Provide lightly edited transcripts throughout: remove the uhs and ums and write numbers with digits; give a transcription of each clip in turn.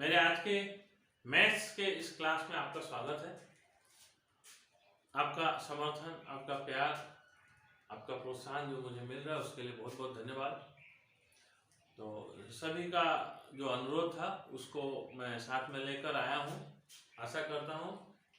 मेरे आज के मैथ्स के इस क्लास में आपका स्वागत है। आपका समर्थन, आपका प्यार, आपका प्रोत्साहन जो मुझे मिल रहा है उसके लिए बहुत बहुत धन्यवाद। तो सभी का जो अनुरोध था उसको मैं साथ में लेकर आया हूँ। आशा करता हूँ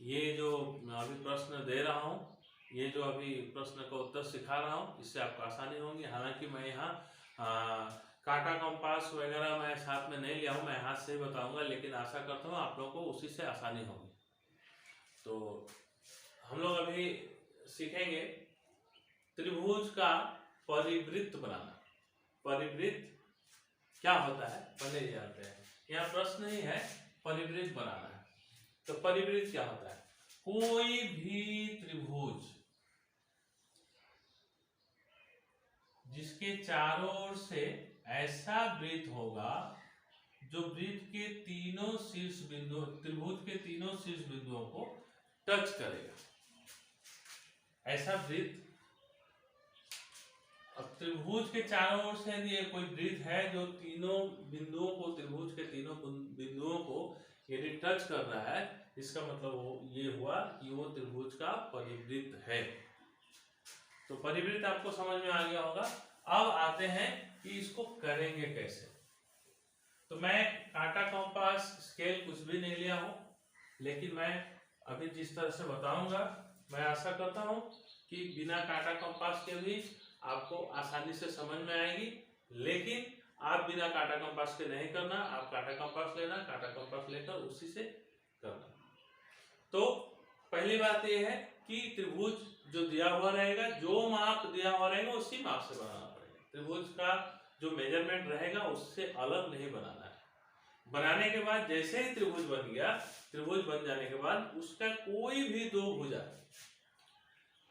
ये जो अभी प्रश्न दे रहा हूँ, ये जो अभी प्रश्न का उत्तर सिखा रहा हूँ, इससे आपको आसानी होगी। हालांकि मैं यहाँ कांटा कंपास वगैरह मैं साथ में नहीं लिया हूँ, मैं हाथ से ही बताऊंगा, लेकिन आशा करता हूँ आप लोगों को उसी से आसानी होगी। तो हम लोग अभी सीखेंगे त्रिभुज का परिवृत्त बनाना। परिवृत्त क्या होता है पहले जानते हैं। यहाँ प्रश्न ही है परिवृत्त बनाना है। तो परिवृत्त क्या होता है? कोई भी त्रिभुज जिसके चारों ओर से ऐसा वृत्त होगा जो वृत्त के तीनों शीर्ष बिंदु, त्रिभुज के तीनों शीर्ष बिंदुओं को टच करेगा, ऐसा वृत्त। अब त्रिभुज के चारों ओर से यदि कोई वृत्त है जो तीनों बिंदुओं को, त्रिभुज के तीनों बिंदुओं को यदि टच कर रहा है, इसका मतलब ये हुआ कि वो त्रिभुज का परिवृत्त है। तो परिवृत्त आपको समझ में आ गया होगा। अब आते हैं कि इसको करेंगे कैसे। तो मैं कांटा कंपास स्केल कुछ भी नहीं लिया हूं, लेकिन मैं अभी जिस तरह से बताऊंगा, मैं आशा करता हूं कि बिना कांटा कंपास के भी आपको आसानी से समझ में आएगी। लेकिन आप बिना कांटा कंपास के नहीं करना, आप कांटा कंपास लेना, कांटा कंपास लेकर उसी से करना। तो पहली बात यह है कि त्रिभुज जो दिया हुआ रहेगा, जो माप दिया हुआ रहेगा उसी माप से बनाना पड़ेगा। त्रिभुज का जो मेजरमेंट रहेगा उससे अलग नहीं बनाना है। बनाने के बाद जैसे ही त्रिभुज बन गया, त्रिभुज बन जाने के बाद उसका कोई भी दो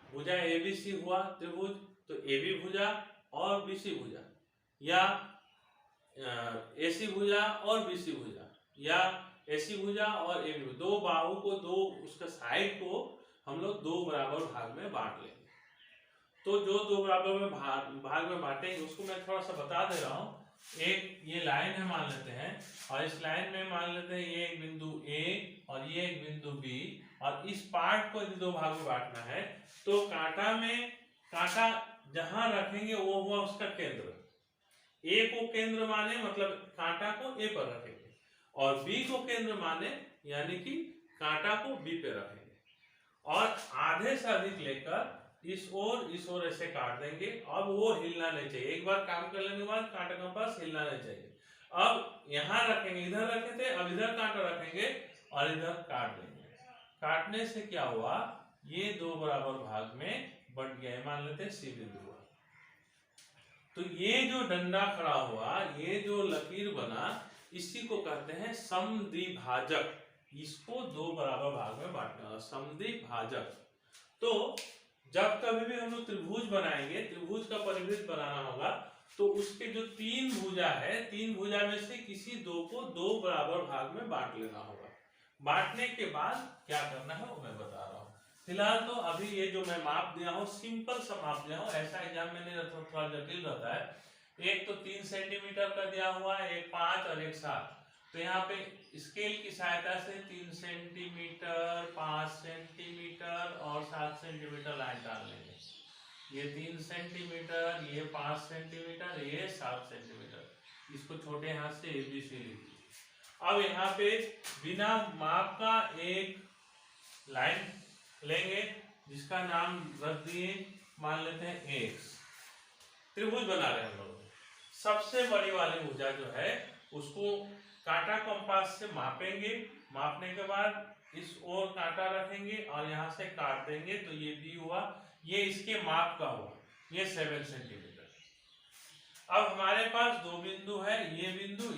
भुजा एबीसी हुआ त्रिभुज, तो एबी भुजा और बीसी भुजा, या एसी भुजा और बीसी भुजा, या एसी भुजा और एबी, दो बाहु को, दो उसका साइड को हम लोग दो बराबर भाग में बांट लेंगे। तो जो दो बराबर में भाग में बांटेंगे उसको मैं थोड़ा सा बता दे रहा हूँ। एक ये लाइन है मान लेते हैं, और इस लाइन में मान लेते हैं ये एक बिंदु ए और ये एक बिंदु बी, और इस पार्ट को यदि दो भाग में बांटना है तो कांटा जहां रखेंगे वो हुआ उसका केंद्र। ए को केंद्र माने मतलब कांटा को ए पर रखेंगे, और बी को केंद्र माने यानी कि कांटा को बी पे रखेंगे, और आधे से अधिक लेकर इस ओर ऐसे काट देंगे। अब वो हिलना नहीं चाहिए। एक बार काम कर लेने के बाद कांटा कंपास हिलना नहीं चाहिए। अब यहाँ रखेंगे, इधर रखे थे, अब इधर कांटा रखेंगे और इधर काट देंगे। काटने से क्या हुआ, ये दो बराबर भाग में बंट गया। मान लेते हैं सी बिंदु हुआ। तो ये जो डंडा खड़ा हुआ, ये जो लकीर बना, इसी को कहते हैं समद्विभाजक। इसको दो बराबर भाग में बांटना, समद्विभाजक। तो जब कभी भी हम लोग त्रिभुज बनाएंगे, त्रिभुज का परिवृत्त बनाना होगा, तो उसके जो तीन भुजा है, तीन भुजा में से किसी दो को दो बराबर भाग में बांट लेना होगा। बांटने के बाद क्या करना है वो मैं बता रहा हूँ। फिलहाल तो अभी ये जो मैं माप दिया हूँ, सिंपल सा माप दिया हूँ। ऐसा एग्जाम में नहीं रहता, थोड़ा जटिल रहता है। एक तो 3 सेंटीमीटर का दिया हुआ है, एक 5 और एक 7। तो यहाँ पे स्केल की सहायता से 3 सेंटीमीटर, 5 सेंटीमीटर और 7 सेंटीमीटर लाइन डाल लेंगे। ये 3 सेंटीमीटर, ये 5 सेंटीमीटर, ये 7 सेंटीमीटर। इसको छोटे हाथ से एबीसी लिखिए। अब यहाँ पे बिना माप का एक लाइन लेंगे जिसका नाम रख दिए, मान लेते हैं एक्स। त्रिभुज बना रहे हैं हम लोग। सबसे बड़ी वाली भुजा जो है उसको कांटा कंपास से मापेंगे। मापने के बाद इस ओर कांटा रखेंगे और यहाँ से काट देंगे, तो ये बी हुआ। ये इसके माप का हुआ, ये 7 सेंटीमीटर। अब हमारे पास दो बिंदु है, ये बिंदु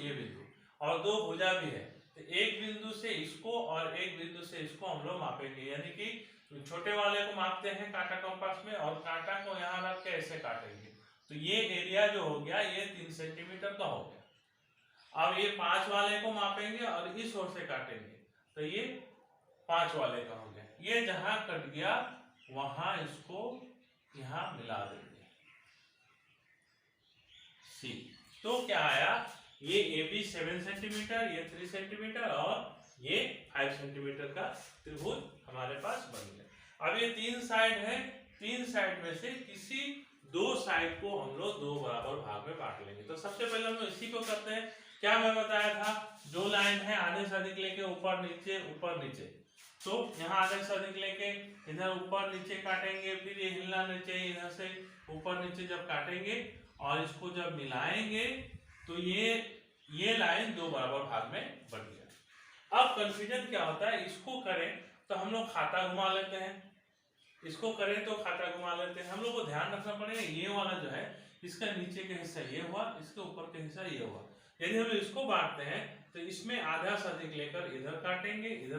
और दो भुजा भी है। तो एक बिंदु से इसको और एक बिंदु से इसको हम लोग मापेंगे, यानी कि छोटे वाले को मापते हैं कांटा कंपास में और कांटा को यहाँ रख के ऐसे काटेंगे। तो ये एरिया जो हो गया ये 3 सेंटीमीटर का हो गया। अब ये 5 वाले को मापेंगे और इस ओर से काटेंगे, तो ये 5 वाले का हो गया। ये जहां कट गया वहां इसको यहां मिला देंगे सी। तो क्या आया, ये AB 7 सेंटीमीटर, ये 3 सेंटीमीटर और ये 5 सेंटीमीटर का त्रिभुज हमारे पास बन गया। अब ये 3 साइड है, 3 साइड में से किसी 2 साइड को हम लोग 2 बराबर भाग में बांट लेंगे। तो सबसे पहले हम लोग इसी को करते हैं। क्या मैं बताया था, जो लाइन है आधे से अधिक लेके ऊपर नीचे, तो यहाँ आधे से अधिक लेके इधर ऊपर नीचे काटेंगे, फिर ये हिलना नहीं चाहिए, इधर से ऊपर नीचे जब काटेंगे और इसको जब मिलाएंगे तो ये लाइन 2 बराबर भाग में बन गया। अब कंफ्यूजन क्या होता है, इसको करें तो हम लोग खाता घुमा लेते हैं, इसको करें तो खाता घुमा लेते हैं। हम लोग को ध्यान रखना पड़ेगा, ये वाला जो है इसका नीचे का हिस्सा ये हुआ, इसके ऊपर का हिस्सा ये हुआ। यदि हम इसको बांटते हैं तो इसमें आधा से अधिक लेकर इधर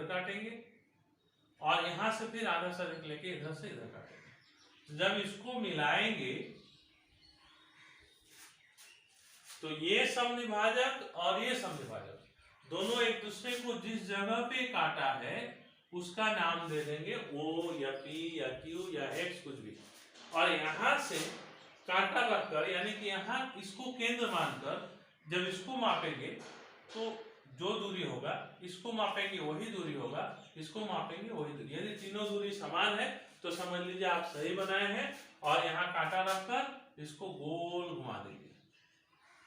काटेंगे और यहां से फिर आधा से अधिक लेके इधर से इधर काटेंगे। तो जब इसको मिलाएंगे तो ये समविभाजक और ये समविभाजक दोनों एक दूसरे को जिस जगह पे काटा है उसका नाम दे देंगे O या P या Q या X कुछ भी, और यहां से कांटा रखकर यानी कि यहां इसको केंद्र मानकर जब इसको मापेंगे तो जो दूरी होगा इसको मापेंगे वही दूरी होगा, इसको मापेंगे वही दूरी। यदि तीनों दूरी समान है तो समझ लीजिए आप सही बनाए हैं, और यहाँ कांटा रखकर इसको गोल घुमा देंगे,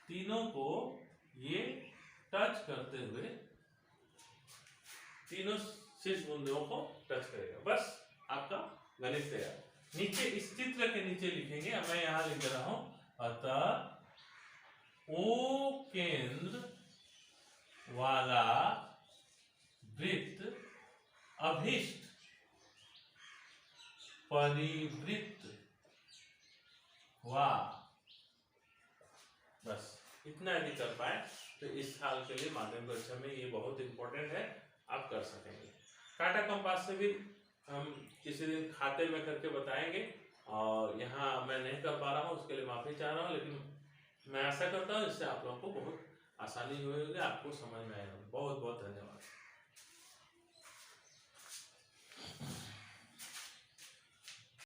तीनों को ये टच करते हुए तीनों शीर्ष बिंदुओं को टच करेगा। बस आपका गणित तैयार। नीचे इस चित्र के नीचे लिखेंगे, अब मैं यहाँ लिख रहा हूं, अतः O केंद्र वाला वृत्त अभिष्ट परिवृत्त हुआ। बस इतना यदि कर पाए तो इस साल के लिए माध्यमिक परीक्षा में ये बहुत इंपॉर्टेंट है, आप कर सकेंगे। कांटा कंपास से भी हम किसी दिन खाते में करके बताएंगे, और यहाँ मैं नहीं कर पा रहा हूँ उसके लिए माफी चाह रहा हूँ, लेकिन मैं आशा करता हूँ इससे आप लोगों को बहुत आसानी होगी, आपको समझ में आएगा। बहुत बहुत धन्यवाद।